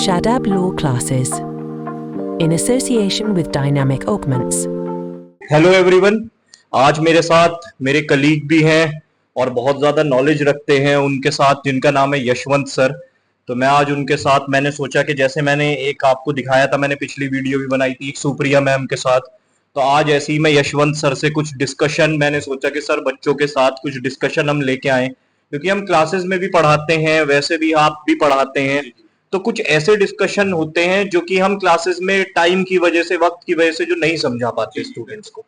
Shadab Law Classes in association with Dynamic Augments. Hello everyone, आज मेरे साथ मेरे कलीग भी हैं और बहुत ज़्यादा नॉलेज रखते हैं उनके साथ, जिनका नाम है यशवंत सर। तो मैं आज उनके साथ मैंने सोचा कि जैसे मैंने एक आपको दिखाया था, मैंने पिछली वीडियो भी बनाई थी सुप्रिया मैम के साथ, तो आज ऐसे ही मैं यशवंत सर से कुछ डिस्कशन, मैंने सोचा कि सर बच्चों के साथ कुछ डिस्कशन हम लेके आए, क्योंकि हम क्लासेस में भी पढ़ाते हैं, वैसे भी आप भी पढ़ाते हैं, तो कुछ ऐसे डिस्कशन होते हैं जो कि हम क्लासेस में टाइम की वजह से, वक्त की वजह से जो नहीं समझा पाते स्टूडेंट्स को।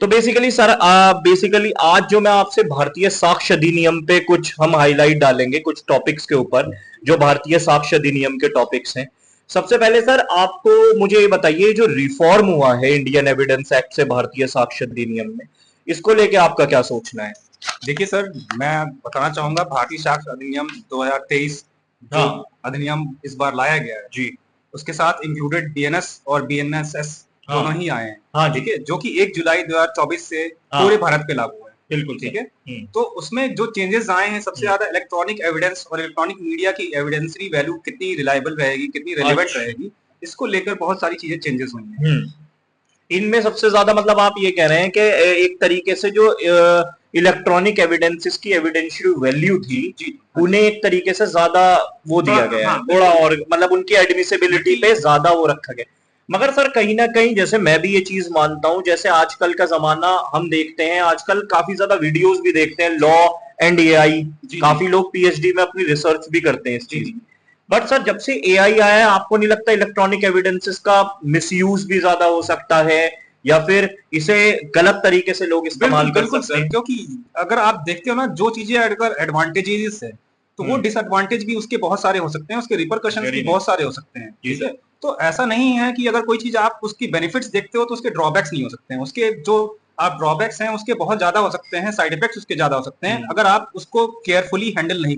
तो बेसिकली सर, बेसिकली आज जो मैं आपसे भारतीय साक्ष्य अधिनियम पे कुछ हम हाईलाइट डालेंगे कुछ टॉपिक्स के ऊपर, जो भारतीय साक्ष्य अधिनियम के टॉपिक्स हैं। सबसे पहले सर आपको मुझे ये बताइए, जो रिफॉर्म हुआ है इंडियन एविडेंस एक्ट से भारतीय साक्ष्य अधिनियम में, इसको लेके आपका क्या सोचना है? देखिए सर, मैं बताना चाहूंगा भारतीय साक्ष्य अधिनियम 2023 जो अधिनियम इस बार लाया गया है जी, उसके साथ इंक्लूडेड बीएनएस और बीएनएसएस दोनों ही आए हैं। हाँ, ठीक है, जो कि 1 जुलाई 2024 से पूरे भारत पे लागू है। बिल्कुल ठीक है। तो उसमें जो चेंजेस आए हैं, सबसे ज्यादा इलेक्ट्रॉनिक एविडेंस और इलेक्ट्रॉनिक मीडिया की एविडेंसरी वैल्यू कितनी रिलायबल रहेगी, कितनी रिलेवेंट रहेगी, इसको लेकर बहुत सारी चीजें चेंजेस हुई हैं। इनमें सबसे ज्यादा मतलब आप ये कह रहे हैं कि एक तरीके से जो इलेक्ट्रॉनिक एविडेंसेस की एविडेंशियल वैल्यू थी जी, उन्हें एक तरीके से ज्यादा वो दिया गया है, थोड़ा और मतलब उनकी एडमिसिबिलिटी पे ज्यादा वो रखा गया। मगर सर कहीं ना कहीं, जैसे मैं भी ये चीज मानता हूं, जैसे आजकल का जमाना हम देखते हैं, आजकल काफी ज्यादा वीडियोस भी देखते हैं, लॉ एंड एआई, काफी लोग पीएचडी में अपनी रिसर्च भी करते हैं इस चीज। बट सर जब से एआई आया है, आपको नहीं लगता इलेक्ट्रॉनिक एविडेंसेस का मिसयूज भी ज्यादा हो सकता है, या फिर इसे गलत तरीके से लोग इस्तेमाल कर सकते हैं? क्योंकि अगर आप देखते हो ना, जो चीजें अगर एडवांटेजेस है तो वो डिसएडवांटेज भी उसके बहुत सारे हो सकते हैं, उसके रिपरकशंस भी बहुत सारे हो सकते हैं। ठीक है, तो ऐसा नहीं है कि अगर कोई चीज आप उसकी बेनिफिट्स देखते हो तो उसके ड्रॉबैक्स नहीं हो सकते हैं। उसके जो आप ड्रॉबैक्स हैं उसके बहुत ज्यादा हो सकते हैं, साइड इफेक्ट्स उसके ज्यादा हो सकते हैं, अगर आप उसको केयरफुली हैंडल नहीं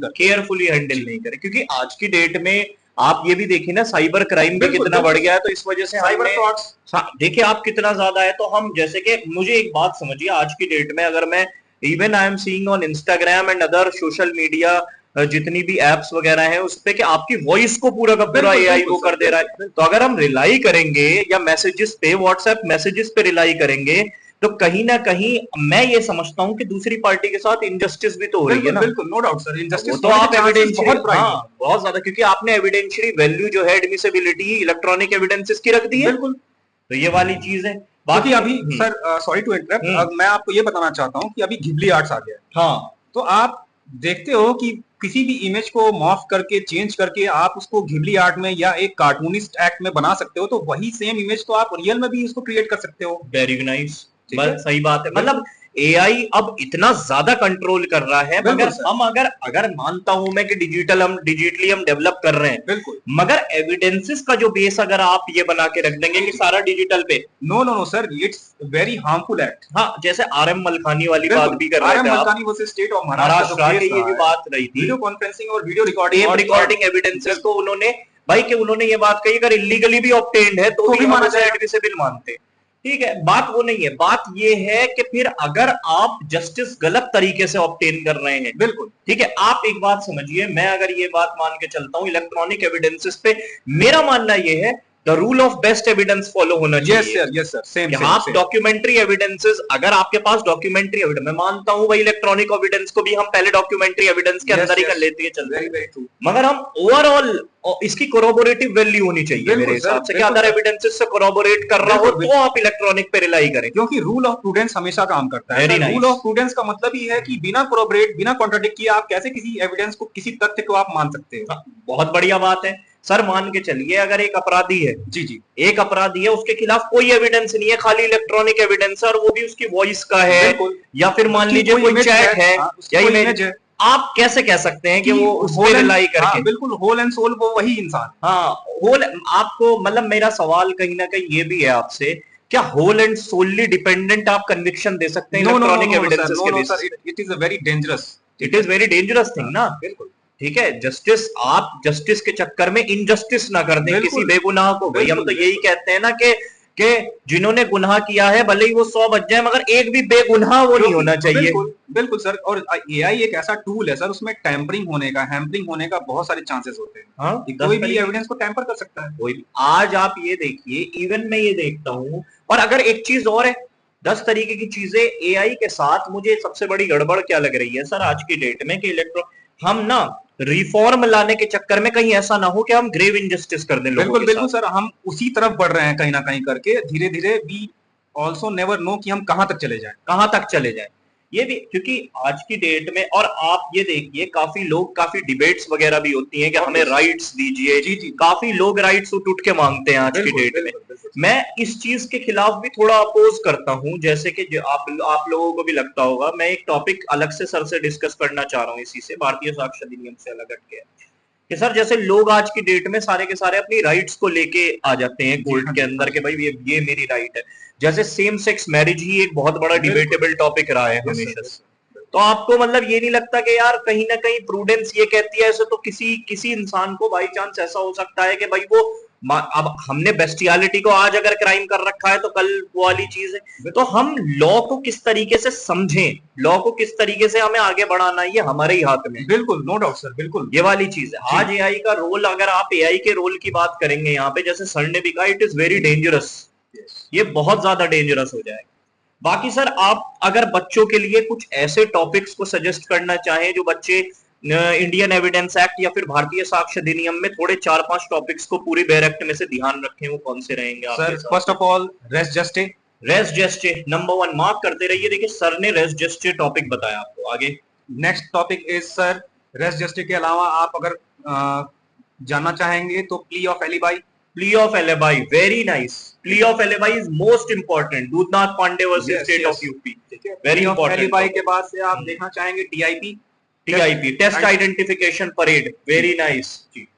करें। क्योंकि आज की डेट में आप ये भी देखिए ना, साइबर क्राइम भी कितना बढ़ गया है, तो इस वजह से साइबर फ्रॉड्स देखिए आप कितना ज्यादा है। तो हम जैसे कि मुझे एक बात समझिए, आज की डेट में अगर मैं even I am seeing on Instagram and other social media, जितनी भी एप्स वगैरह हैं, उस पे कि आपकी वॉइस को पूरा का पूरा एआई वो कर दे रहा है। तो अगर हम रिलाई करेंगे या मैसेजेस पे, व्हाट्सएप मैसेजेस पे रिलाई करेंगे, तो कहीं ना कहीं मैं ये समझता हूं कि दूसरी पार्टी के साथ इनजस्टिस भी तो हो रही है ना। बिल्कुल, नो डाउट सर, इनजस्टिस तो आप एविडेंस बहुत ज्यादा, क्योंकि आपने एविडेंशियरी वैल्यू जो है, एडमिसिबिलिटी इलेक्ट्रॉनिक एविडेंसेस की रख दी है। बिल्कुल, तो ये वाली चीज है। बाकी अभी सर, सॉरी टू इंटरप्ट, मैं आपको ये बताना चाहता हूँ कि अभी घिबली आर्ट्स आ गया है। हाँ, तो आप देखते हो कि किसी भी इमेज को मॉर्फ करके, चेंज करके आप उसको घिबली आर्ट में या एक कार्टूनिस्ट एक्ट में बना सकते हो, तो वही सेम इमेज तो आप रियल में भी इसको क्रिएट कर सकते हो। वेरी नाइस, सही बात है। मतलब एआई अब इतना ज्यादा कंट्रोल कर रहा है, मगर हम अगर मानता हूं मैं कि डिजिटली हम डेवलप कर रहे हैं, बिल्कुल, मगर एविडेंसेस का जो बेस अगर आप ये बना के रख देंगे कि सारा डिजिटल पे, no sir, it's very harmful act. हाँ, जैसे आरएम मलखानी वाली बात भी कर रहे थे, RM Malkhani versus state of Maharashtra की ये जो बात रही थी, वीडियो कॉन्फ्रेंसिंग और वीडियो रिकॉर्डिंग एविडेंसेस को उन्होंने भाई कि उन्होंने ये बात कही, अगर इलीगली भी ऑब्टेन्ड है तो भी हम उसे एडमिसिबल मानते हैं। ठीक है, बात वो नहीं है, बात ये है कि फिर अगर आप जस्टिस गलत तरीके से ऑब्टेन कर रहे हैं, बिल्कुल ठीक है, आप एक बात समझिए, मैं अगर ये बात मान के चलता हूं, इलेक्ट्रॉनिक एविडेंसेस पे मेरा मानना ये है, the rule of best evidence follow होना चाहिए। Yes sir, same. आप डॉक्यूमेंट्री एविडेंसेस, अगर आपके पास डॉक्यूमेंट्री एविडेंस, मैं मानता हूं भाई इलेक्ट्रॉनिक एविडेंस को भी हम पहले डॉक्यूमेंट्री एविडेंस के अंदर ही कर लेते हैं, चल, मगर हम ओवरऑल इसकी कोरोबोरेटिव वैल्यू होनी चाहिए मेरे हिसाब से, कि अदर एविडेंसेस से कोरोबोरेट कर रहा हो तो आप इलेक्ट्रॉनिक पे रिलाई करें, क्योंकि रूल ऑफ प्रूडेंस हमेशा काम करता है। रूल ऑफ प्रूडेंस का मतलब ही है कि बिना कोरोबोरेट, बिना कॉन्ट्राडिक्ट किए आप कैसे किसी एविडेंस को, किसी तथ्य को आप मान सकते हो। बहुत बढ़िया बात है सर। मान के चलिए अगर एक अपराधी है, जी, एक अपराधी है, उसके खिलाफ कोई एविडेंस नहीं है, खाली इलेक्ट्रॉनिक एविडेंस है, और वो भी उसकी वॉइस का है, या फिर मान लीजिए कोई चैट है या इमेज है, आप कैसे कह सकते हैं कि वो उस पे रिलाई करके? बिल्कुल, होल एंड सोल वो वही इंसान। हाँ, होल आपको, मतलब मेरा सवाल कहीं ना कहीं ये भी है आपसे, क्या होल एंड सोलली डिपेंडेंट आप कन्विक्शन दे सकते हैं इलेक्ट्रॉनिक एविडेंसेस के बेसिस पे? It is very dangerous thing ना। बिल्कुल ठीक है, जस्टिस, आप जस्टिस के चक्कर में इनजस्टिस ना कर दें किसी बेगुनाह को। भाई हम तो यही कहते हैं ना कि कि जिन्होंने गुनाह किया है भले ही वो 100 बच जाए मगर एक भी बेगुनाह वो नहीं होना चाहिए। बिल्कुल बिल्कुल सर, और एआई एक ऐसा टूल है सर, उसमें टैंपरिंग होने का, हैम्परिंग होने का बहुत सारे चांसेस होते हैं। हाँ, कोई भी एविडेंस को टैंपर कर सकता है, कोई भी। आज आप ये देखिए, इवन मैं ये देखता हूँ, और अगर एक चीज और है, 10 तरीके की चीजें एआई के साथ, मुझे सबसे बड़ी गड़बड़ क्या लग रही है सर आज की डेट में, कि हम ना रिफॉर्म लाने के चक्कर में कहीं ऐसा ना हो कि हम ग्रेव इनजस्टिस कर दें लोगों बिल्कुल के बिल्कुल साथ। सर, हम उसी तरफ बढ़ रहे हैं कहीं ना कहीं करके, धीरे धीरे वी ऑल्सो नेवर नो कि हम कहां तक चले जाएं। ये भी, क्योंकि आज की डेट में, और आप ये देखिए काफी डिबेट्स वगैरह भी होती हैं कि हमें राइट्स दीजिए। जी जी, काफी लोग राइट्स उठ के मांगते हैं आज की डेट में। मैं इस चीज के खिलाफ भी थोड़ा अपोज करता हूं, जैसे कि जो आप लोगों को भी लगता होगा, मैं एक टॉपिक अलग से सर से डिस्कस करना चाह रहा हूं इसी से, भारतीय साक्ष्य अधिनियम से अलग हटके, कि सर जैसे लोग आज की डेट में सारे के सारे अपनी राइट्स को लेके आ जाते हैं कोर्ट के अंदर के भाई ये मेरी राइट है। जैसे सेम सेक्स मैरिज ही एक बहुत बड़ा डिबेटेबल टॉपिक रहा है हमेशा से। तो आपको मतलब ये नहीं लगता कि यार कहीं ना कहीं प्रूडेंस ये कहती है ऐसे, तो किसी इंसान को बाई चांस ऐसा हो सकता है कि भाई वो, अब हमने बेस्टियालिटी को आज अगर क्राइम कर रखा है तो कल वो वाली चीज है। तो हम लॉ को किस तरीके से समझें, लॉ को किस तरीके से हमें आगे बढ़ाना है, ये हमारे ही हाथ में। बिल्कुल, नो डाउट सर, बिल्कुल ये वाली चीज है। आज एआई का रोल, अगर आप एआई के रोल की बात करेंगे यहाँ पे, जैसे सर ने भी कहा, इट इज वेरी डेंजरस, ये बहुत ज्यादा डेंजरस हो जाएगा। बाकी सर आप अगर बच्चों के लिए कुछ ऐसे टॉपिक्स को सजेस्ट करना चाहें जो बच्चे इंडियन एविडेंस एक्ट या फिर भारतीय साक्ष्य अधिनियम में थोड़े 4-5 टॉपिक्स को पूरी बेर एक्ट में से ध्यान रखें, वो कौन से रहेंगे आपके साथ? First of all res gestae number 1 mark करते रहिए। देखिए सर ने रेस जस्टे टॉपिक बताया आपको। आगे next topic is sir, res gestae के अलावा आप अगर जानना चाहेंगे तो plea of alibi, very nice. Plea of alibi is most important, Dudhnath Pandey versus state of UP, very important. Alibi के बाद से आप देखना चाहेंगे TIP, test identification parade, very nice.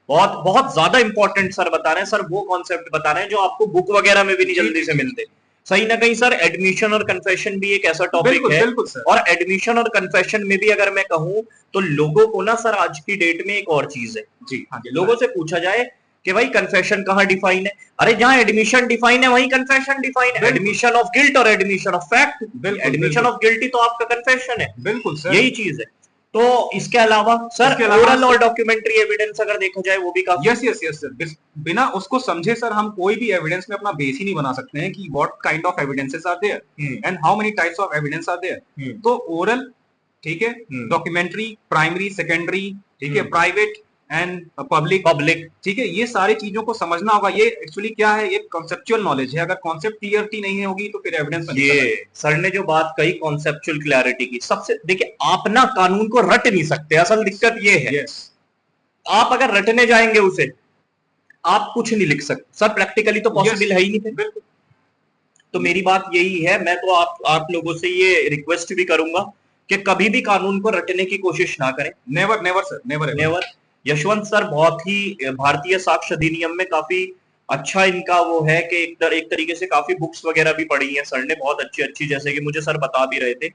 बहुत बहुत ज्यादा इंपॉर्टेंट सर बता रहे हैं, सर वो कॉन्सेप्ट बता रहे हैं जो आपको बुक वगैरह में भी नहीं जल्दी से मिलते। सही ना कहीं सर, एडमिशन और कन्फेशन भी एक ऐसा टॉपिक है। और एडमिशन और कन्फेशन में भी अगर मैं कहूं तो लोगों को ना सर आज की डेट में एक और चीज है जी, लोगों से पूछा जाए कि भाई कन्फेशन कहाँ डिफाइन है, अरे जहां एडमिशन डिफाइन है वहीं कन्फेशन डिफाइन है। एडमिशन ऑफ गिल्ट और admission of fact, admission of guilty तो आपका कन्फेशन है। बिल्कुल सर, यही चीज है। तो इसके अलावा सर ओरल और डॉक्यूमेंट्री एविडेंस अगर देखा जाए वो भी काफी। यस सर, बिना उसको समझे सर हम कोई भी एविडेंस में अपना बेस ही नहीं बना सकते हैं कि what kind of evidences are there and how many types of evidence are there. तो ओरल ठीक है, डॉक्यूमेंट्री, प्राइमरी, सेकेंडरी, ठीक है, प्राइवेट एंड पब्लिक, ठीक है, ये सारी चीजों को समझना होगा। ये एक्चुअली क्या है, ये कॉन्सेप्चुअल नॉलेज है। अगर कॉन्सेप्ट क्लियरिटी नहीं होगी तो फिर एविडेंस। ये सर ने जो बात कही कॉन्सेप्चुअल क्लैरिटी की, सबसे देखिए आप ना कानून को रट नहीं सकते, असल दिक्कत ये है। आप अगर रटने जाएंगे उसे, आप कुछ नहीं लिख सकते सर, प्रैक्टिकली तो पॉसिबल है ही नहीं। बिल्कुल। तो मेरी बात यही है, मैं तो आप लोगों से ये रिक्वेस्ट भी करूंगा कि कभी भी कानून को रटने की कोशिश ना करें। Never sir, never. Yashwant sir बहुत ही भारतीय साक्ष्य अधिनियम में काफी अच्छा इनका वो है कि एक तरीके से काफी बुक्स वगैरह भी पढ़ी हैं सर ने, बहुत अच्छी, जैसे कि मुझे सर बता भी रहे थे।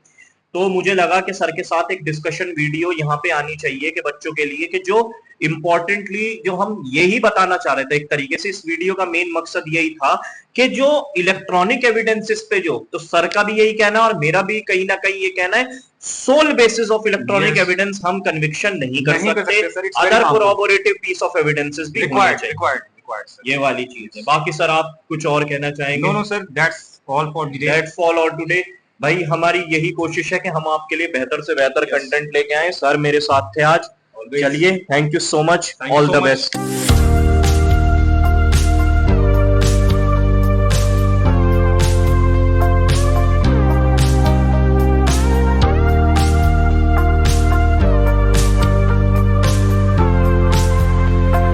तो मुझे लगा कि सर के साथ एक डिस्कशन वीडियो यहाँ पे आनी चाहिए कि बच्चों के लिए, कि जो इम्पोर्टेंटली जो हम यही बताना चाह रहे थे एक तरीके से, इस वीडियो का मेन मकसद यही था कि जो इलेक्ट्रॉनिक एविडेंसेस पे जो, तो सर का भी यही कहना है और मेरा भी कहीं ना कहीं ये कहना है, sole basis of electronic evidence हम कन्विक्शन नहीं कर सकते, other corroborative piece of evidences भी होना चाहिए। ये वाली चीज है। बाकी सर आप कुछ और कहना चाहेंगे? No sir, that's all for today. भाई हमारी यही कोशिश है कि हम आपके लिए बेहतर से बेहतर कंटेंट लेके आए। सर मेरे साथ थे आज। चलिए, thank you so much, all the best.